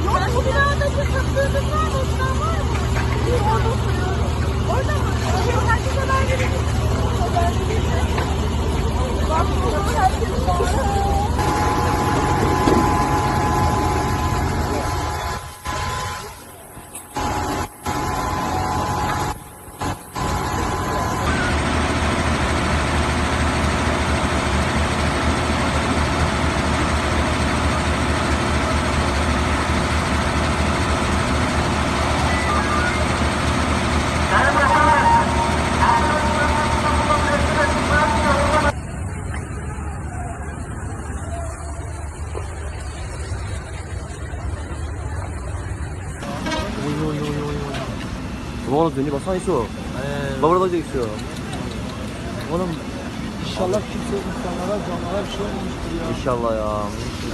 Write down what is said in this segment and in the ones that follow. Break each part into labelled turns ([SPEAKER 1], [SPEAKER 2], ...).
[SPEAKER 1] Yok, bu binadaki sattığınız var mı? Oturan var mı? Bir orada oturuyorum. Orada mı? Herkes haber verir. Haber verir. Bak, herkes var.
[SPEAKER 2] 오늘 눈이 막 상했어. Babada geçiyor.
[SPEAKER 3] Oğlum inşallah kimse insanlara, canlara bir şey olmamıştır ya.
[SPEAKER 2] İnşallah ya.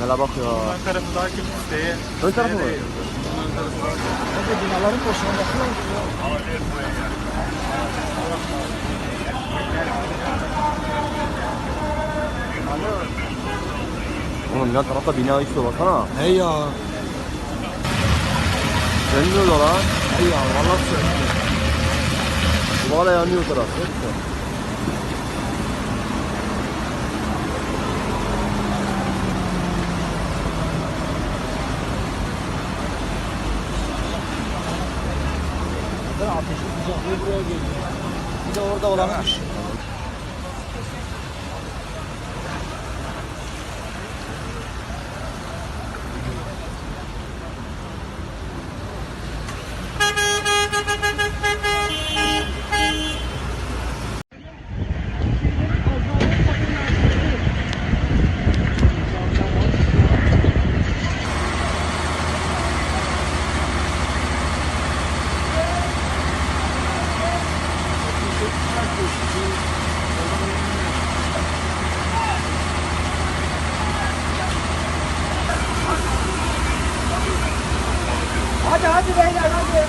[SPEAKER 2] Hele bak ya.
[SPEAKER 4] Ön tarafı daha kim isteye?
[SPEAKER 2] Ön tarafı mı?
[SPEAKER 3] Hadi binaların boşalması lazım ya.
[SPEAKER 2] Oğlum yan tarafta bina istiyor baksana.
[SPEAKER 3] Hey ya.
[SPEAKER 2] Yanıyor da lan.
[SPEAKER 3] Hey ya vallahi söylüyorum.
[SPEAKER 2] Bu hala yanıyor taraf.
[SPEAKER 3] Ben ateşin sıcaklığı buraya geliyor. Bir de orada olanmış. Hadi beyler hadi.